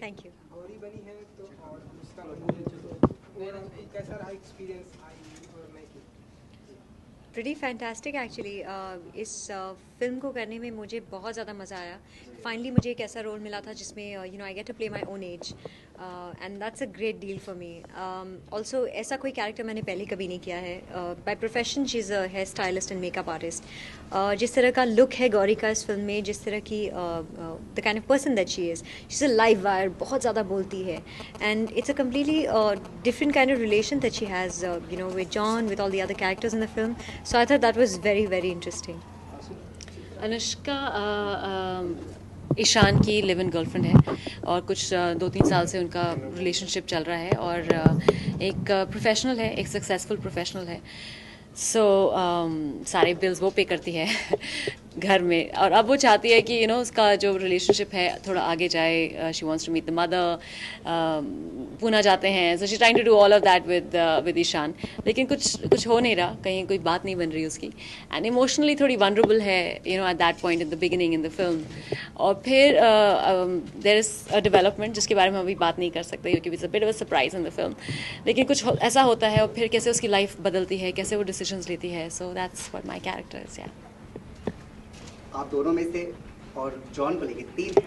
Thank you. Gauri बनी है तो और अनुष्का बनी है तो मेरा कैसा रहा एक्सपीरियंस आई और मैं की? Pretty fantastic actually. इस फिल्म को करने में मुझे बहुत ज़्यादा मज़ा आया। फाइनली मुझे एक ऐसा रोल मिला था जिसमें I get to play my own age, and that's a great deal for me. Also ऐसा कोई कैरेक्टर मैंने पहले कभी नहीं किया है। By profession she is a hair stylist and makeup artist. जिस तरह का लुक है गौरी का इस फिल्म में, जिस तरह की the kind of person that she is a live wire, बहुत ज़्यादा बोलती है, and it's a completely different kind of relation that she has, with John, with all the other characters in the film. So I thought that was very, very interesting. Anushka Ishaan की live इन girlfriend है और कुछ 2-3 साल से उनका relationship चल रहा है और एक प्रोफेशनल है, एक सक्सेसफुल प्रोफेशनल है। सो सारे बिल्स वो पे करती है घर में, और अब वो चाहती है कि उसका जो रिलेशनशिप है थोड़ा आगे जाए। She wants to meet the mother, Poona जाते हैं, so she trying to do all of that with Ishaan, लेकिन कुछ हो नहीं रहा, कहीं कोई बात नहीं बन रही उसकी, एंड इमोशनली थोड़ी वनरेबल है eight that point in the beginning in the film. और फिर देयर इज़ अ डेवलपमेंट जिसके बारे में अभी बात नहीं कर सकते क्योंकि it's a bit of a surprise in the film, लेकिन ऐसा होता है और फिर कैसे उसकी लाइफ बदलती है, कैसे वो डिसीजंस लेती है। So that's what my character is. या आप दोनों में से और जॉन को लेके 3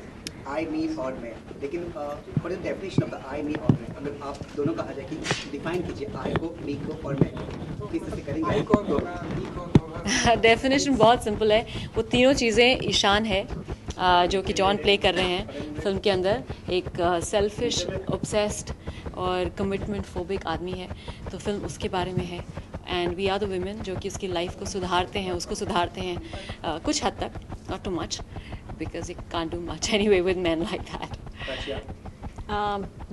आई मी और मैं, लेकिन for the definition of the I me और मैं, अगर आप दोनों कहा जाए कि डिफाइन कीजिए आई को, मी को और मैं, किस तरह से करेंगे? आई कौन होगा, मी कौन होगा? डेफिनेशन बहुत सिंपल है, वो तीनों चीज़ें ईशान है जो कि जॉन प्ले कर रहे हैं फिल्म के अंदर। एक सेल्फिश, ऑब्सेस्ड और कमिटमेंट फोबिक आदमी है, तो फिल्म उसके बारे में है। And we are the women जो कि उसकी लाइफ को सुधारते हैं, उसको सुधारते हैं कुछ हद तक, not too much because you can't do much anyway with man like that.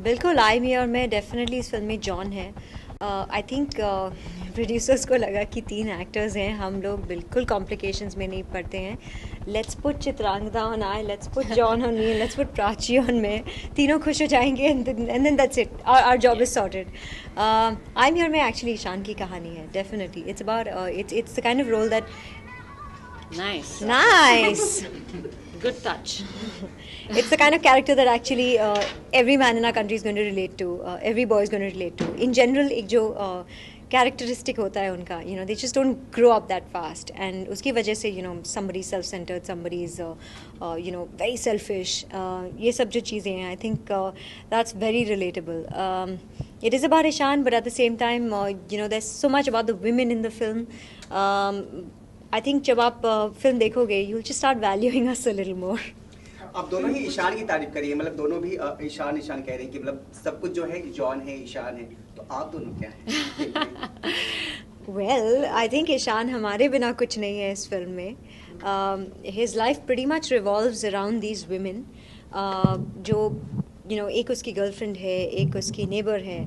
बिल्कुल, आई मी और मैं डेफिनेटली इस फिल्म में जॉन है। आई थिंक प्रोड्यूसर्स को लगा कि 3 एक्टर्स हैं, हम लोग बिल्कुल कॉम्प्लिकेशंस में नहीं पड़ते हैं। Let's put Chitrangada on I, let's put John on me, let's put Prachi on मैं, तीनों खुश हो जाएंगे and then that's it, our job is sorted. I me और मैं एक्चुअली ईशान की कहानी है। Definitely it's about it's the kind of role that nice good touch. It's the kind of character that actually every man in our country is going to relate to, every boy is going to relate to. In general, एक जो characteristic होता है उनका, they just don't grow up that fast, and उसकी वजह से somebody is self-centered, somebody is very selfish. ये सब जो चीज़ें हैं, I think that's very relatable. It is about Ishan, but at the same time, there's so much about the women in the film. I think जब आप film देखोगे, you'll just start valuing us a little more. आप दोनों ही ईशान की तारीफ करिए, मतलब दोनों भी ईशान ईशान कह रहे हैं कि मतलब सब कुछ जो है जॉन है, ईशान है, तो आप दोनों क्या हैं? Well, I think ईशान हमारे बिना कुछ नहीं है इस फिल्म में. His life pretty much revolves around these women, जो एक उसकी गर्लफ्रेंड है, एक उसकी नेबर है,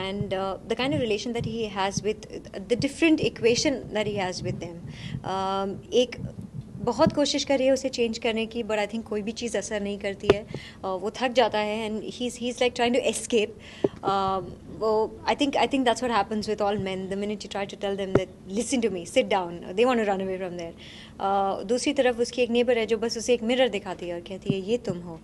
and the kind of relation that he has with the different equation that he has with them. एक बहुत कोशिश कर रही है उसे चेंज करने की, बट आई थिंक कोई भी चीज़ असर नहीं करती है. वो थक जाता है and he is like trying to escape. वो I think that's what happens with all men. The minute you try to tell them that listen to me, sit down, they want to run away from there. दूसरी तरफ उसकी एक neighbour है जो बस उसे एक मिरर दिखाती है और कहती है ये तुम हो.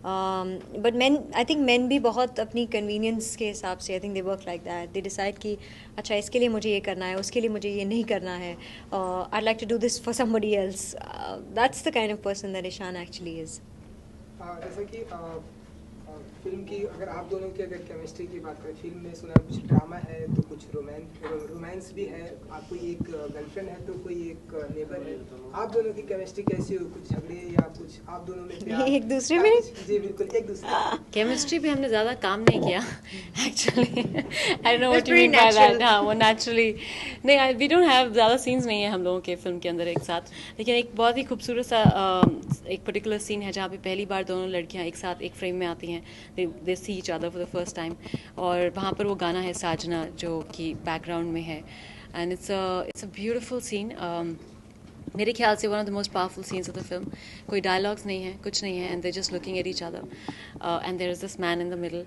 But man, I think man भी बहुत अपनी कन्वीनियंस के हिसाब से, I think they work like that. They decide कि अच्छा इसके लिए मुझे ये करना है, उसके लिए मुझे ये नहीं करना है. I like to do this for somebody else. That's the kind of person that Ishaan actually is. जैसा कि फिल्म की अगर आप दोनों की अगर केमिस्ट्री की बात करें, फिल्म में सुना कुछ ड्रामा है तो कुछ रोमांस भी है. आप कोई एक गर्लफ्रेंड है तो कोई एक नेबर है. आप दोनों की केमिस्ट्री कैसी हो? कुछ झगड़े या कुछ आप दोनों में प्यार? एक दूसरे में? जी बिल्कुल, एक दूसरे. केमिस्ट्री पे हमने ज़्यादा काम नहीं किया actually. I don't know what you mean by that. हाँ, वो नेचुरली नहीं, वी डोंट हैव ज़्यादा सीन्स नहीं है हम लोगों के फिल्म के अंदर एक साथ, लेकिन एक बहुत ही खूबसूरत सा एक पर्टिकुलर सीन है जहाँ पे पहली बार दोनों लड़कियाँ एक साथ एक फ्रेम में आती हैं. They see each other for the first time, और वहाँ पर वो गाना है साजना जो कि बैकग्राउंड में है, and it's a beautiful scene. मेरे ख्याल से one of the most powerful scenes of the film. कोई डायलॉग्स नहीं है, कुछ नहीं है, and they just looking at each other, and there is this man in the middle.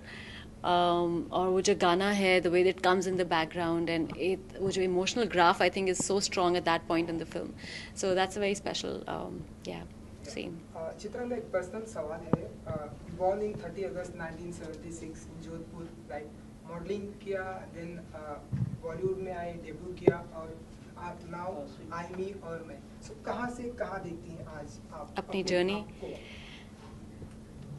और वो जो गाना है, the way that comes in the background, and वो जो emotional graph I think is so strong at that point in the film. So that's a very special. या same. Chitra में एक पर्सनल सवाल है। Born in 30 August 1976 Jodhpur, right? Modelling किया, then Bollywood में आए, डेब्यू किया, और आप नाउ आई मी और मैं। सो कहाँ से कहाँ देखती हैं आज आप अपनी journey? आप को?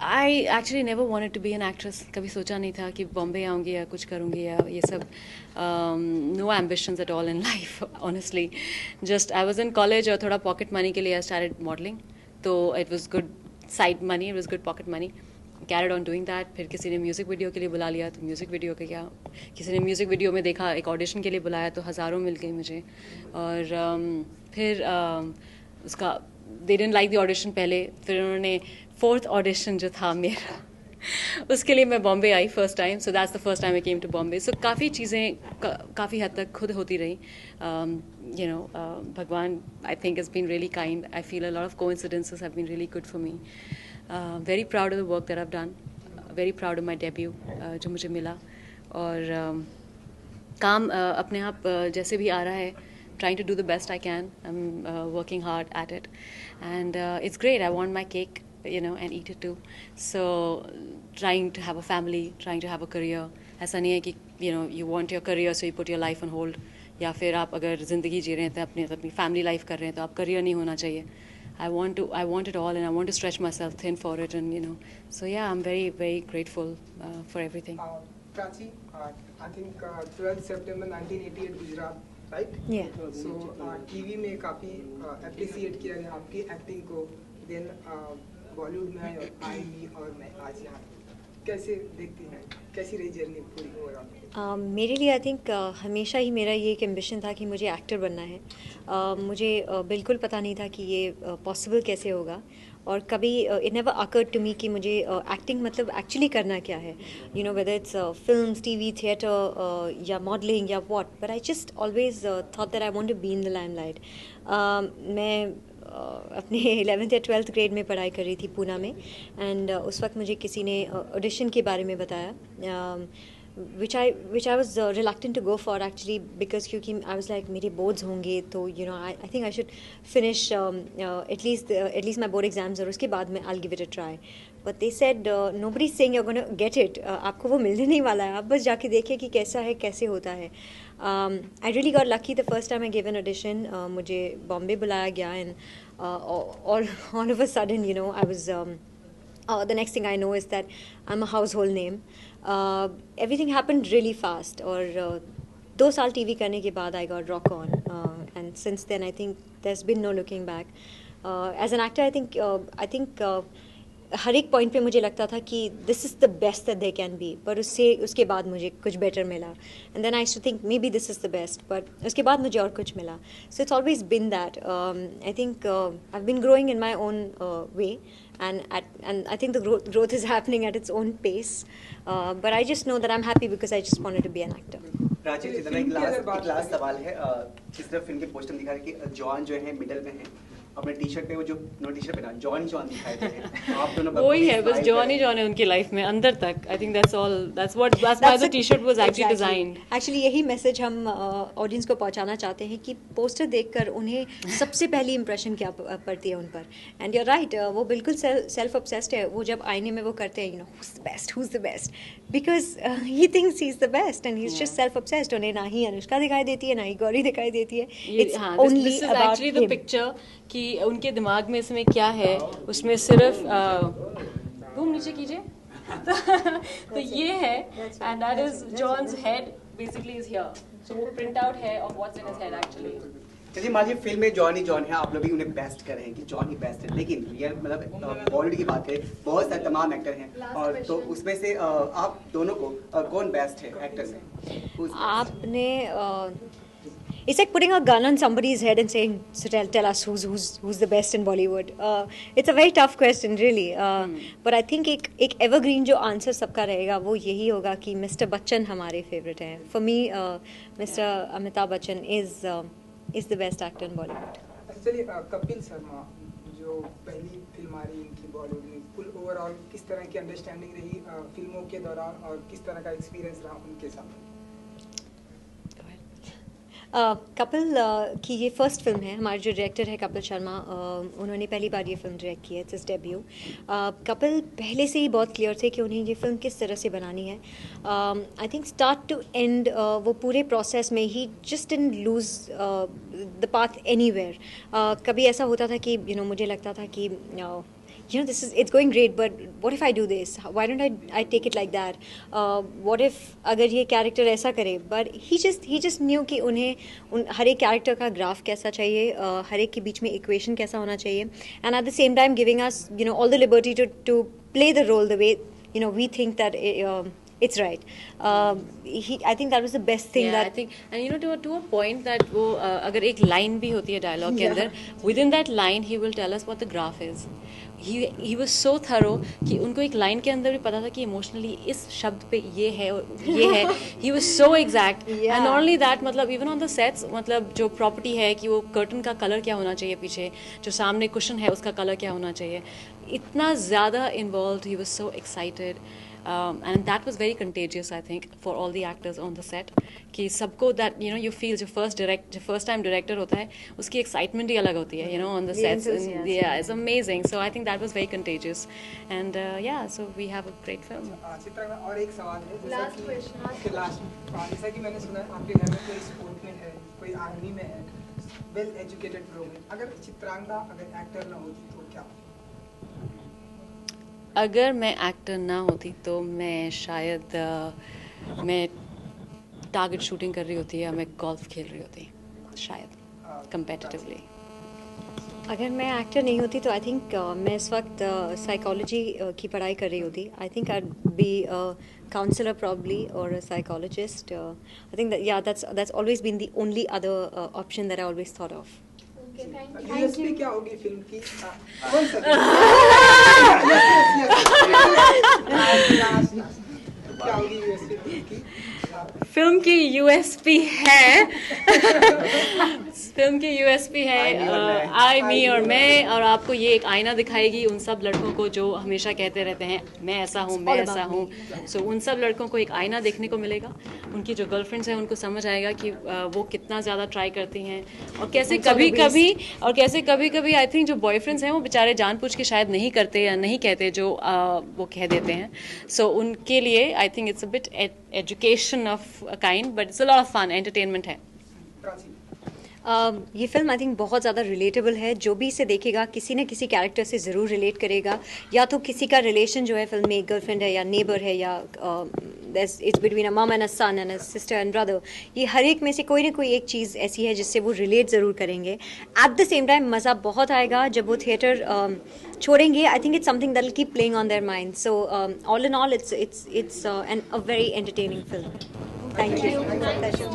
I actually never wanted to be an actress. कभी सोचा नहीं था कि बॉम्बे आऊँगी या कुछ करूँगी या ये सब। No ambitions at all in life honestly. Just I was in college और थोड़ा पॉकेट मनी के लिए आई स्टार्टेड मॉडलिंग, तो it was good side money, it was good pocket money. Carried on doing that. फिर किसी ने music video के लिए बुला लिया तो म्यूज़िक वीडियो के गया। किसी ने म्यूज़िक वीडियो में देखा, एक ऑडिशन के लिए बुलाया तो हज़ारों मिल गई मुझे। और फिर उसका they didn't like the audition पहले, फिर उन्होंने 4th ऑडिशन जो था मेरा उसके लिए मैं बॉम्बे आई first time. So that's the first time I came to Bombay. So काफ़ी चीज़ें काफ़ी हद तक खुद होती रही। यू नो भगवान I think is been really kind. I feel a lot of coincidences have been really good for me. Very proud of the work that I have done, very proud of my debut जो मुझे मिला। और काम अपने आप जैसे भी आ रहा है, trying to do the best I can. I'm working hard at it, and it's great. I want my cake, you know, and eat it too. So trying to have a family, trying to have a career. ऐसा नहीं है कि you know you want your career so you put your life on hold, या फिर आप अगर ज़िंदगी जी रहे हैं तो अपनी family life कर रहे हैं तो आप career नहीं होना चाहिए। I want it all, and I want to stretch myself thin for it, and you know, so yeah, I'm very very grateful for everything. Prachi, I think 12 September 1988 Gujarat, right? Yeah. So TV में काफ़ी appreciate किया गया आपकी acting को। Then Bollywood में आए और आई me और मैं आज यहाँ। कैसे देखती हैं, कैसी रही जर्नी पूरी ओवरऑल? मेरे लिए आई थिंक हमेशा ही मेरा ये एक एम्बिशन था कि मुझे एक्टर बनना है। मुझे बिल्कुल पता नहीं था कि ये पॉसिबल कैसे होगा, और कभी it never occurred to me कि मुझे एक्टिंग मतलब एक्चुअली करना क्या है, you know, whether it's films, TV, theatre या मॉडलिंग या what, but I just always thought that I want to be in the limelight. मैं अपने 11th या 12th ग्रेड में पढ़ाई कर रही थी पूना में, एंड उस वक्त मुझे किसी ने ऑडिशन के बारे में बताया, which I was reluctant to go for actually, because क्योंकि I was like मेरे boards होंगे तो you know I think I should finish at least my board exams, और उसके बाद में I'll give it a try. But they said nobody's saying you're going to get it. आपको वो मिलने नहीं वाला है, आप बस जाके देखिए कि कैसा है, कैसे होता है. I really got lucky the first time I gave an audition. मुझे बॉम्बे बुलाया गया, and all of a sudden, you know, I was the next thing I know is that I'm a household name. Everything happened really fast, और 2 साल TV करने के बाद I got rock on, and since then I think there's been no looking back. As an actor, I think हर एक point पे मुझे लगता था कि this is the best that they can be, पर उसके बाद मुझे कुछ बेटर मिला, and then I used to think maybe this is the best, but उसके बाद मुझे और कुछ मिला. So it's always been that. I think I have been growing in my own way, and I think the growth is happening at its own pace, but I just know that I'm happy because I just wanted to be an actor. Prachi, जितना एक last सवाल है, जिस तरह film के poster दिखा रहे कि जॉन जो है मिडल में है, अपने टी शर्ट पे वो जो नो टी शर्ट पे ना जॉन दिखाए थे, आप दोनों वही है, बस जॉन है उनकी लाइफ में अंदर तक. I think that's why the t-shirt was actually designed. Actually यही मैसेज हम ऑडियंस को पहुंचाना चाहते हैं कि पोस्टर देखकर उन्हें सबसे पहली इंप्रेशन क्या पड़ती है उन पर. एंड यू आर राइट, वो बिल्कुल सेल्फ ऑब्सेस्ड है. वो जब आईने में वो करते हैं, you know, who's the best, because he thinks he's the best and he's just self obsessed. उन्हें ना ही अनुष्का दिखाई देती है, ना ही गौरी दिखाई देती है. It's only this is about actually the him. picture कि उनके दिमाग में इसमें क्या है, उसमें सिर्फ घूम नीचे कीजिए. तो ये है, and that is John's head basically is here. So वो प्रिंट आउट है of what's in his head actually. चलिए मान लीजिए फिल्म में जॉन है, आप लोग भी उन्हें बेस्ट कर रहे हैं कि जॉन ही बेस्ट है, लेकिन रियल मतलब बॉलीवुड की बात करें, बहुत सारे तमाम एक्टर हैं, और तो उसमें से आप दोनों को कौन बेस्ट है एक्टर में? आपने it's like putting a gun on somebody's head and saying, so tell us who's the best in Bollywood. It's a very tough question really, but I think एक evergreen जो आंसर सबका रहेगा वो यही होगा कि मिस्टर बच्चन हमारे फेवरेट हैं. For me, mister Amitabh Bachchan is the best actor in Bollywood. चलिए, कपिल शर्मा जो पहली फिल्म आ रही इनकी बॉलीवुड में, फुल ओवरऑल किस तरह की अंडरस्टैंडिंग रही फिल्मों के दौरान, और किस तरह का एक्सपीरियंस रहा उनके साथ? कपिल की ये फर्स्ट फिल्म है. हमारे जो डायरेक्टर है कपिल शर्मा, उन्होंने पहली बार ये फिल्म डायरेक्ट की है. It's debut. कपिल पहले से ही बहुत क्लियर थे कि उन्हें ये फिल्म किस तरह से बनानी है. I think start to end वो पूरे प्रोसेस में ही just didn't lose the path anywhere. कभी ऐसा होता था कि मुझे लगता था कि it's going great, but what if I do this? Why don't I take it like that? What if अगर ये कैरेक्टर ऐसा करे? But he just knew कि उन्हें हर एक कैरेक्टर का ग्राफ कैसा चाहिए, हर एक के बीच में इक्वेशन कैसा होना चाहिए, and at the same time giving us all the liberty to play the role the way we think that it's right. I think that was the best thing. Yeah, I think, and to a point that वो अगर एक line भी होती है dialogue के अंदर, within that line he will tell us what the graph is. He was so thorough कि उनको एक line के अंदर भी पता था कि emotionally इस शब्द पे ये है और ये है. He was so exact. Yeah. And not only that, मतलब even on the sets, मतलब जो property है कि वो curtain का color क्या होना चाहिए पीछे, जो सामने cushion है उसका color क्या होना चाहिए, इतना ज़्यादा involved. He was so excited. And that was very contagious, I think, for all the actors on the set. कि सबको that you feel जो first time director होता है उसकी excitement ही अलग होती है on the sets. Yeah, it's amazing. So I think that was very contagious. And yeah, so we have a great film. Chitra, और एक सवाल है. Last question. जैसा कि मैंने सुना आपके घर में कोई स्पोर्ट में है, कोई आर्मी में है, well educated लोग हैं. अगर चित्रांगदा अगर एक्टर ना होती तो क्या? अगर मैं एक्टर ना होती तो मैं शायद मैं टारगेट शूटिंग कर रही होती या मैं गोल्फ खेल रही होती शायद कंपेटिटिवली. अगर मैं एक्टर नहीं होती तो आई थिंक मैं इस वक्त साइकोलॉजी की पढ़ाई कर रही होती. I think I be counselor probably or a psychologist. I think that's always been the only other option that I always thought of. USP क्या होगी फिल्म की? क्या होगी यूएसपी फिल्म की? फिल्म की यूएसपी है फिल्म की यूएसपी है आई मी और मैं, और आपको ये एक आईना दिखाएगी उन सब लड़कों को जो हमेशा कहते रहते हैं मैं ऐसा हूँ मैं ऐसा हूँ. सो उन सब लड़कों को एक आईना देखने को मिलेगा. उनकी जो गर्लफ्रेंड्स हैं उनको समझ आएगा कि वो कितना ज़्यादा ट्राई करती हैं, और कैसे कभी कभी आई थिंक जो बॉयफ्रेंड्स हैं वो बेचारे जानबूझ के शायद नहीं करते या नहीं कहते जो वो कह देते हैं. सो उनके लिए I think it's a bit education of a kind, but it's a lot of fun, entertainment है. ये फिल्म आई थिंक बहुत ज़्यादा रिलेटेबल है. जो भी इसे देखेगा किसी न किसी कैरेक्टर से ज़रूर रिलेट करेगा. या तो किसी का रिलेशन जो है फिल्म में गर्लफ्रेंड है या नेबर है या it's between a mum and a son and a sister and brother. ये हर एक में से कोई ना कोई एक चीज़ ऐसी है जिससे वो रिलेट ज़रूर करेंगे. एट द सेम टाइम मज़ा बहुत आएगा जब वो थिएटर छोड़ेंगे. आई think it's something that will keep playing on their mind. So all in all it's a very entertaining film. Thank you.